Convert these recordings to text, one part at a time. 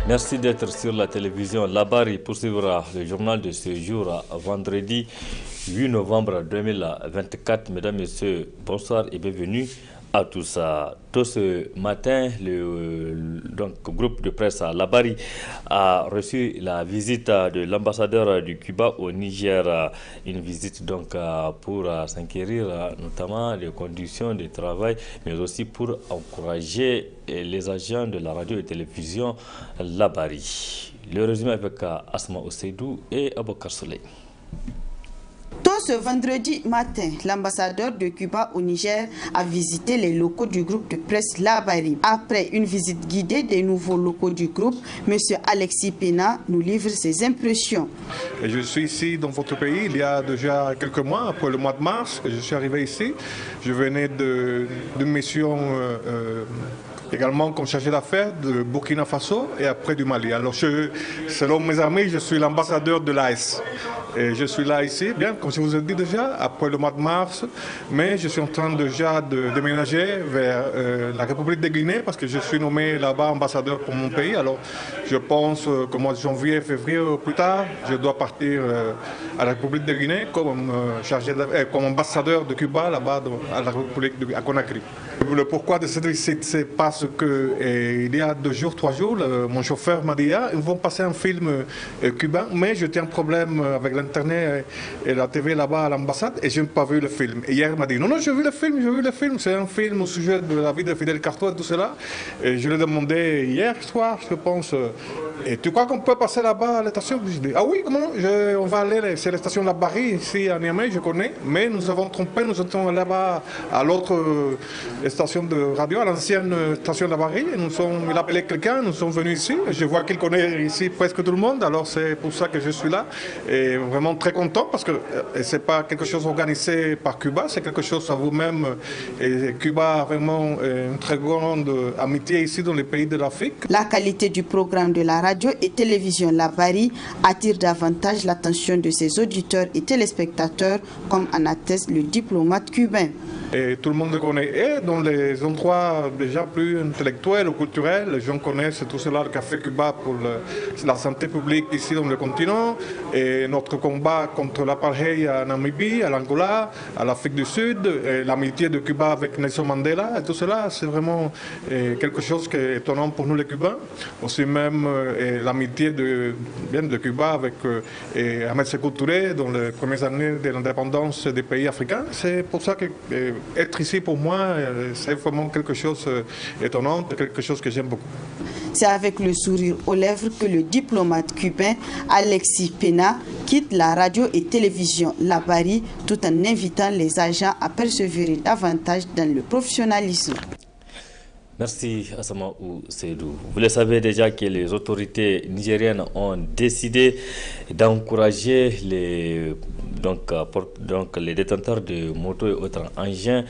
Merci d'être sur la télévision Labari pour suivre le journal de ce jour, vendredi 8 novembre 2024. Mesdames, Messieurs, bonsoir et bienvenue à tous. Tôt ce matin, le groupe de presse Labari a reçu la visite de l'ambassadeur du Cuba au Niger. Une visite donc pour s'inquérir notamment des conditions de travail, mais aussi pour encourager les agents de la radio et télévision Labari. Le résumé avec Asma Oseidou et Abokar Soleil. Tôt ce vendredi matin, l'ambassadeur de Cuba au Niger a visité les locaux du groupe de presse Labari. Après une visite guidée des nouveaux locaux du groupe, M. Alexis Pena nous livre ses impressions. Je suis ici dans votre pays il y a déjà quelques mois, après le mois de mars, que je suis arrivé ici. Je venais d'une mission également comme chargé d'affaires de Burkina Faso et après du Mali. Alors, selon mes amis, je suis l'ambassadeur de l'AS. Et je suis là ici, bien, comme je vous ai dit déjà, après le mois de mars, mais je suis en train déjà de déménager vers la République de Guinée parce que je suis nommé là-bas ambassadeur pour mon pays. Alors, je pense qu'au mois de janvier, février ou plus tard, je dois partir à la République de Guinée comme comme ambassadeur de Cuba là-bas à la République à Conakry. Le pourquoi de cette visite, c'est parce que il y a 2 jours, 3 jours, mon chauffeur m'a dit ils vont passer un film cubain, mais je tiens un problème avec l'internet et la TV là-bas à l'ambassade et je n'ai pas vu le film. Et hier il m'a dit non, j'ai vu le film, c'est un film au sujet de la vie de Fidel Castro et tout cela. Et je lui ai demandé hier soir, je pense, et tu crois qu'on peut passer là-bas à la station? Je dis oui, comment? On va aller, c'est la station Labari ici à Niamey, je connais, mais nous avons trompé, nous étions là-bas à l'autre station de radio, à l'ancienne station de la Barrie. Il a appelé quelqu'un, nous sommes venus ici. Je vois qu'il connaît ici presque tout le monde, alors c'est pour ça que je suis là. Et vraiment très content parce que ce n'est pas quelque chose organisé par Cuba, c'est quelque chose à vous-même. Et Cuba a vraiment une très grande amitié ici dans les pays de l'Afrique. La qualité du programme de la radio et télévision Labari attire davantage l'attention de ses auditeurs et téléspectateurs, comme en atteste le diplomate cubain. Et tout le monde le connaît. Et dans les endroits déjà plus intellectuels ou culturels, les gens connaissent tout cela, le Café Cuba pour la santé publique ici dans le continent, et notre combat contre l'apartheid à Namibie, à l'Angola, à l'Afrique du Sud, l'amitié de Cuba avec Nelson Mandela, et tout cela, c'est vraiment quelque chose qui est étonnant pour nous les Cubains. Aussi même l'amitié de Cuba avec Ahmed Sékou Touré dans les premières années de l'indépendance des pays africains. C'est pour ça que être ici pour moi, c'est vraiment quelque chose d'étonnant, quelque chose que j'aime beaucoup. C'est avec le sourire aux lèvres que le diplomate cubain Alexis Pena quitte la radio et télévision Labari tout en invitant les agents à persévérer davantage dans le professionnalisme. Merci Asama Oseidou. Vous le savez déjà que les autorités nigériennes ont décidé d'encourager les détenteurs de motos et autres engins,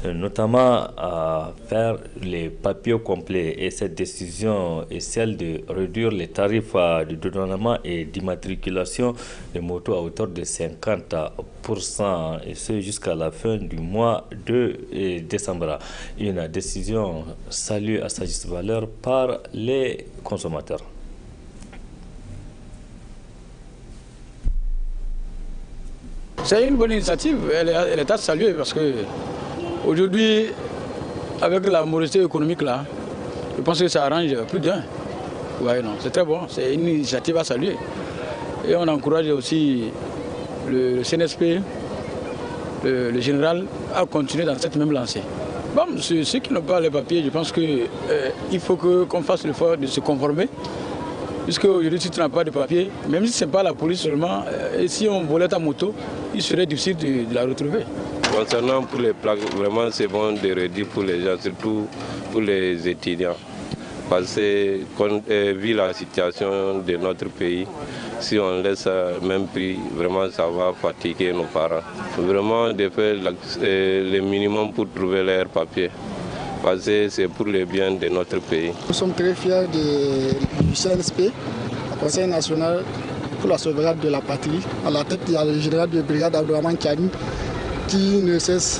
notamment à faire les papiers complets. Et cette décision est celle de réduire les tarifs de dédouanement et d'immatriculation des motos à hauteur de 50%, et ce jusqu'à la fin du mois de décembre. Une décision saluée à sa juste valeur par les consommateurs. C'est une bonne initiative, elle est à saluer parce que aujourd'hui, avec la morosité économique là, je pense que ça arrange plus d'un. Ouais, non, c'est très bon, c'est une initiative à saluer. Et on encourage aussi le CNSP, le général, à continuer dans cette même lancée. Bon, ceux qui n'ont pas les papiers, je pense qu'il faut qu'on fasse l'effort de se conformer. Puisque aujourd'hui, si tu n'as pas de papier, même si ce n'est pas la police seulement, et si on volait ta moto, il serait difficile de la retrouver. Concernant pour les plaques, vraiment c'est bon de réduire pour les gens, surtout pour les étudiants. Parce que vu la situation de notre pays, si on laisse le même prix, vraiment ça va fatiguer nos parents. Vraiment de faire le minimum pour trouver leurs papiers. Parce que c'est pour le bien de notre pays. Nous sommes très fiers du CNSP, le Conseil national pour la sauvegarde de la patrie. À la tête, il y a le général de brigade Abdourahmane Kiani qui ne cesse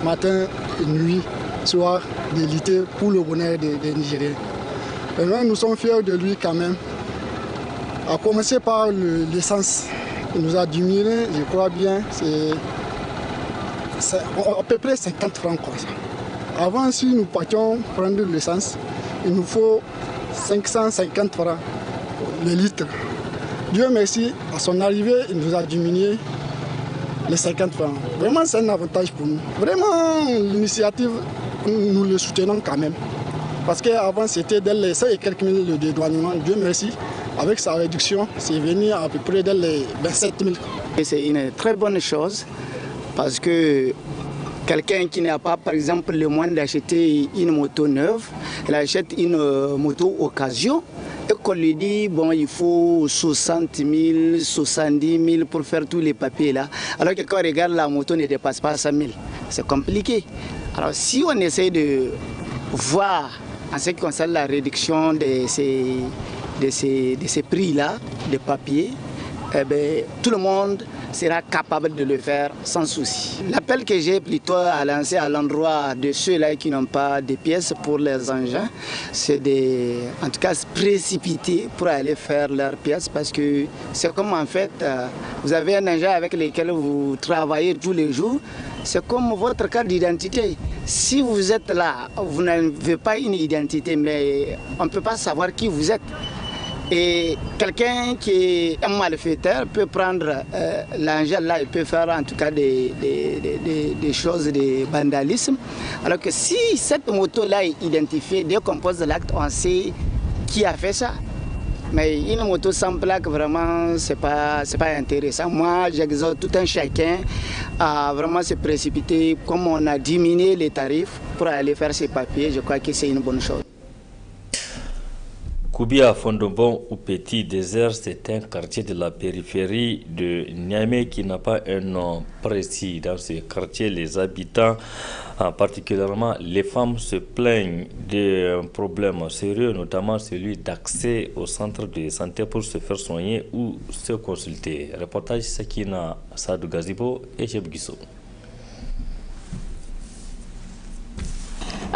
matin et nuit, soir, de lutter pour le bonheur des Nigériens. Et nous sommes fiers de lui quand même. À commencer par l'essence. Il nous a diminué, je crois bien, c'est à peu près 50 francs. Quoi. Avant, si nous partions prendre l'essence, il nous faut 550 francs le litre. Dieu merci, à son arrivée, il nous a diminué les 50 francs. Vraiment, c'est un avantage pour nous. Vraiment, l'initiative, nous le soutenons quand même. Parce qu'avant, c'était dès les 100 et quelques mille de dédouanement. Dieu merci. Avec sa réduction, c'est venu à peu près dans les 27 000. C'est une très bonne chose parce que quelqu'un qui n'a pas, par exemple, le moyen d'acheter une moto neuve, il achète une moto occasion et qu'on lui dit, bon, il faut 60 000, 70 000 pour faire tous les papiers là. Alors que quand on regarde, la moto ne dépasse pas 100 000. C'est compliqué. Alors si on essaie de voir en ce qui concerne la réduction de ces prix-là, de papier, eh bien, tout le monde sera capable de le faire sans souci. L'appel que j'ai plutôt à lancer à l'endroit de ceux-là qui n'ont pas de pièces pour leurs engins, c'est de, en tout cas, se précipiter pour aller faire leurs pièces parce que c'est comme en fait, vous avez un engin avec lequel vous travaillez tous les jours, c'est comme votre carte d'identité. Si vous êtes là, vous n'avez pas une identité, mais on ne peut pas savoir qui vous êtes. Et quelqu'un qui est un malfaiteur peut prendre l'engin là, il peut faire en tout cas des choses de vandalisme. Alors que si cette moto-là est identifiée, dès qu'on pose l'acte, on sait qui a fait ça. Mais une moto sans plaque, vraiment, c'est pas intéressant. Moi, j'exhorte tout un chacun à vraiment se précipiter. Comme on a diminué les tarifs pour aller faire ses papiers, je crois que c'est une bonne chose. Koubia Fondobon ou Petit Désert, c'est un quartier de la périphérie de Niamey qui n'a pas un nom précis. Dans ce quartier, les habitants, particulièrement les femmes, se plaignent d'un problème sérieux, notamment celui d'accès au centre de santé pour se faire soigner ou se consulter. Reportage Sakina Sadou Gazibo et Cheb Guissou.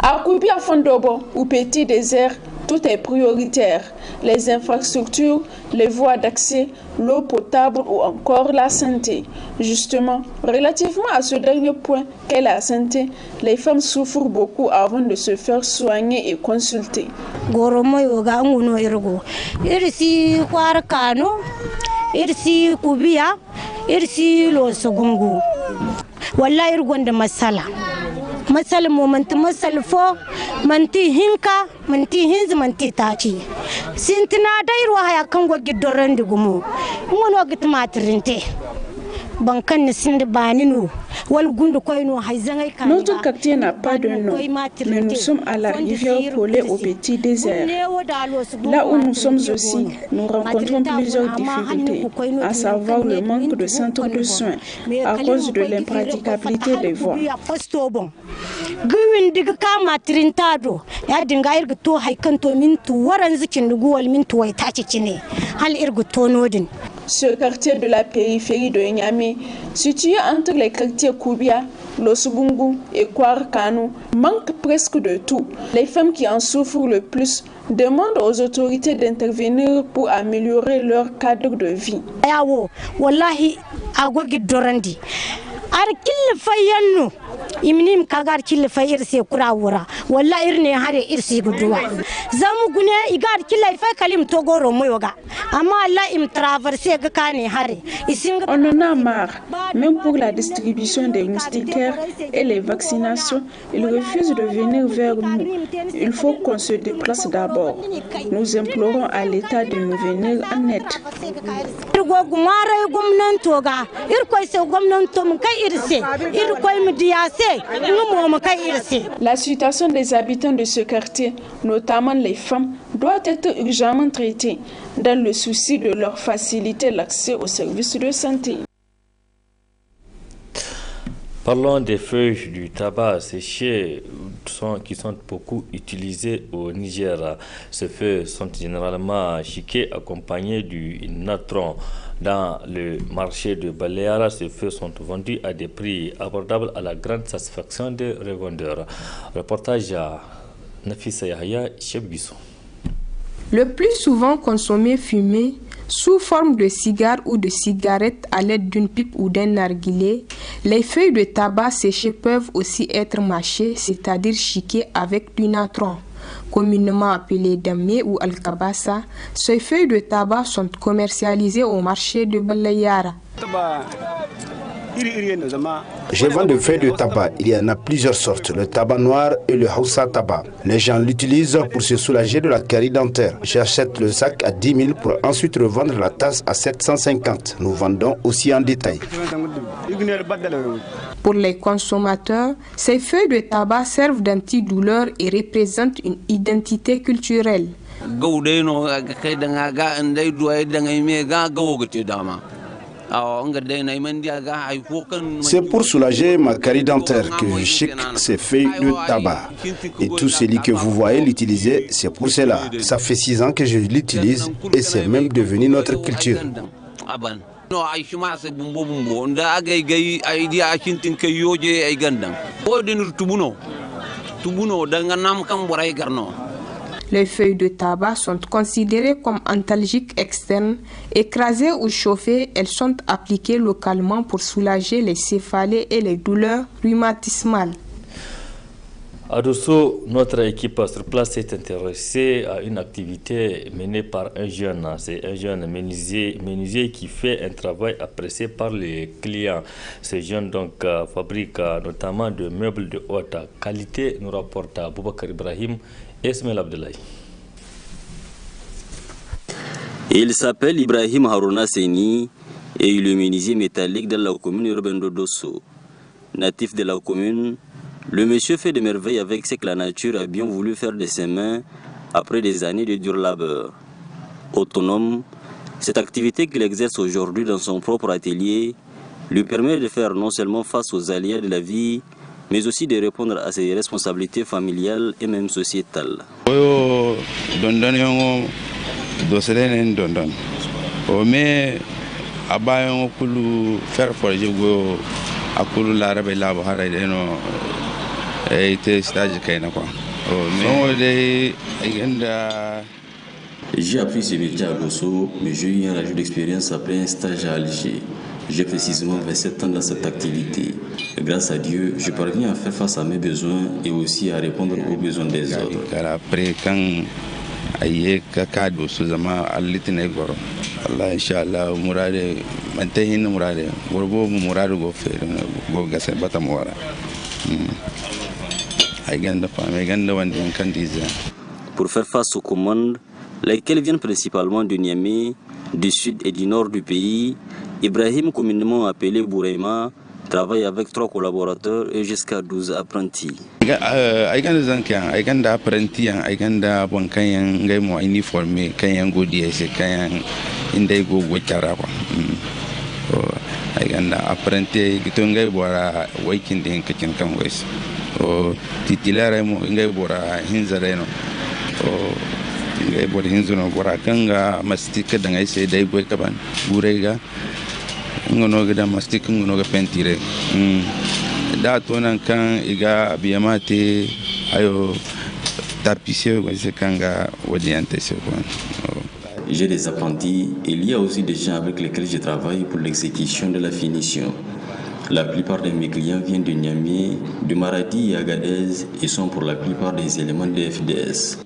À Koubia Fondobon ou Petit Désert, tout est prioritaire. Les infrastructures, les voies d'accès, l'eau potable ou encore la santé. Justement, relativement à ce dernier point qu'est la santé, les femmes souffrent beaucoup avant de se faire soigner et consulter. masal moment masal fo manti hinka manti hinz manti tachi sintina dairu haya kango gidorandi gumu ngono gitmatrinte bankan sinde baninu. Notre quartier n'a pas de nom, mais nous sommes à la rivière Polé au Petit Désert. Là où nous sommes aussi, nous rencontrons plusieurs difficultés, à savoir le manque de centres de soins à cause de l'impraticabilité des voies. Ce quartier de la périphérie de Niamey, situé entre les quartiers Koubia, Losubungu et Kouarkano, manque presque de tout. Les femmes qui en souffrent le plus demandent aux autorités d'intervenir pour améliorer leur cadre de vie. Imnim kagar kille fayir se kurawura walla irne hare irsi gudwa zamu gune igar kille fay kalim togoro moyoga amma alla im traverser ga kane hare on en a marre. Même pour la distribution des moustiquaires et les vaccinations, ils refusent de venir vers nous. Il faut qu'on se déplace d'abord. Nous implorons à l'État de nous venir en aide. La situation des habitants de ce quartier, notamment les femmes, doit être urgemment traitée dans le souci de leur faciliter l'accès aux services de santé. Parlons des feuilles du tabac séché qui sont beaucoup utilisées au Niger. Ces feuilles sont généralement chiquées accompagnées du natron. Dans le marché de Baleara, ces feuilles sont vendues à des prix abordables à la grande satisfaction des revendeurs. Reportage à Nafisa Yahya, Cheb Guissou. le plus souvent consommé fumé sous forme de cigare ou de cigarette à l'aide d'une pipe ou d'un narguilé. Les feuilles de tabac séchées peuvent aussi être mâchées, c'est-à-dire chiquées avec du natron, communément appelé damé ou alkabassa. Ces feuilles de tabac sont commercialisées au marché de Balayara. Je vends des feuilles de tabac. Il y en a plusieurs sortes, le tabac noir et le Hausa tabac. Les gens l'utilisent pour se soulager de la carie dentaire. J'achète le sac à 10 000 pour ensuite revendre la tasse à 750. Nous vendons aussi en détail. Pour les consommateurs, ces feuilles de tabac servent d'antidouleur et représentent une identité culturelle. C'est pour soulager ma carie dentaire que je chique ces feuilles de tabac. Et tout celui que vous voyez l'utiliser, c'est pour cela. Ça fait 6 ans que je l'utilise et c'est même devenu notre culture. Les feuilles de tabac sont considérées comme antalgiques externes. Écrasées ou chauffées, elles sont appliquées localement pour soulager les céphalées et les douleurs rhumatismales. À Dosso, notre équipe sur place s'est intéressée à une activité menée par un jeune. C'est un jeune menuisier qui fait un travail apprécié par les clients. Ce jeune donc fabrique notamment de meubles de haute qualité, nous rapporte Boubacar Ibrahim et Ismaël Abdoulaye. Il s'appelle Ibrahim Harouna Seni et il est menuisier métallique de la commune urbaine de Dosso. Natif de la commune, le monsieur fait des merveilles avec ce que la nature a bien voulu faire de ses mains après des années de dur labeur. Autonome, cette activité qu'il exerce aujourd'hui dans son propre atelier lui permet de faire non seulement face aux aléas de la vie, mais aussi de répondre à ses responsabilités familiales et même sociétales. J'ai appris ce métier à Dosso, mais j'ai eu un rajout d'expérience après un stage à Alger. J'ai précisément 27 ans dans cette activité. Grâce à Dieu, je parviens à faire face à mes besoins et aussi à répondre aux besoins des autres. Pour faire face aux commandes, lesquelles viennent principalement de Niamey, du sud et du nord du pays, Ibrahim, communément appelé Bourema, travaille avec 3 collaborateurs et jusqu'à 12 apprentis. J'ai des apprentis et il y a aussi des gens avec lesquels je travaille pour l'exécution de la finition. La plupart de mes clients viennent de Niamey, de Maradi et Agadez et sont pour la plupart des éléments de FDS.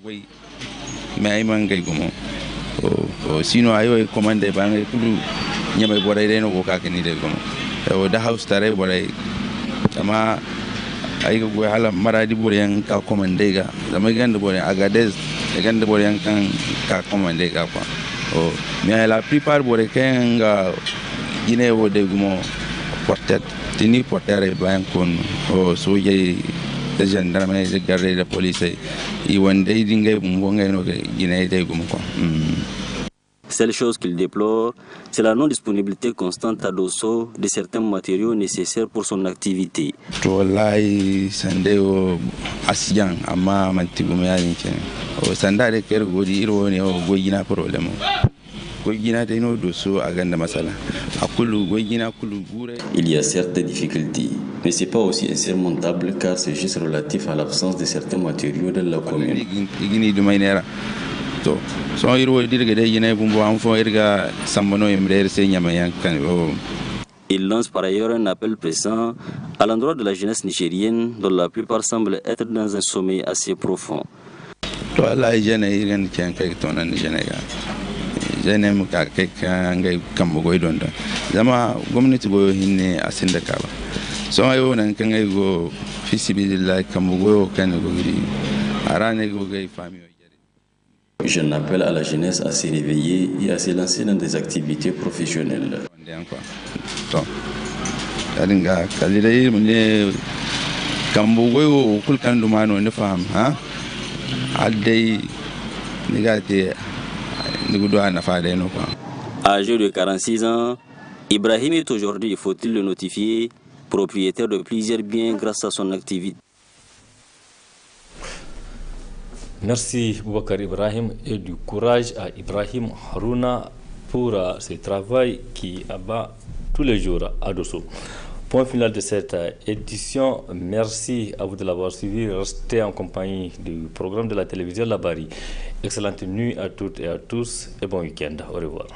Sinon, ayo commande banque kulu nyame boray reno ko kakeni de gono o da house tare boray ama ay go hala Maradi boray ka commande ga dama gande boray Agadez gande boray kan ka commande ga quoi o mais la plupart boray kan ga Guinée o de gomo portet tini portere ban kon o soje de gendarme de garde de police i wonde dingue mbonga no Guinée de gomo quoi. Seule chose qu'il déplore, c'est la non-disponibilité constante à Dosso de certains matériaux nécessaires pour son activité. Wallahi sandeo asiyan amma mantigum ya ninke o sandare ker godi iro ne o goyina problème goyina de no Dosso aganda masala akulu goyina kulu gure. Il y a certes des difficultés, mais c'est pas aussi insurmontable car c'est juste relatif à l'absence de certains matériaux dans la commune. Igini du mainera to so iro dirga de yene bumbo am fo irga sambono emrer se nyama yankan o. Il lance par ailleurs un appel pressant à l'endroit de la jeunesse nigérienne, dont la plupart semblent être dans un sommeil assez profond. To Allah jene iren ken kay to nan jenega jene mu ka kay ngay kambo goy donda zama gomnati go hinne asinda kaba so ayo nan kan ngay go fisibilillah kambo go kan go gidi arane go gay fami. Je n'appelle à la jeunesse à se réveiller et à se lancer dans des activités professionnelles. Adinga kalidai munye kambo go kul kan dumano ne fam ha adai nigate nigudo ana fade no quoi. Âgé de 46 ans, Ibrahim est aujourd'hui, faut-il le notifier, propriétaire de plusieurs biens grâce à son activité. Merci Boubacar Ibrahim et du courage à Ibrahim Haruna pour ce travail qui abat tous les jours à Dosso. Point final de cette édition. Merci à vous de l'avoir suivi. Restez en compagnie du programme de la télévision Labari. Excellente nuit à toutes et à tous et bon week-end. Au revoir.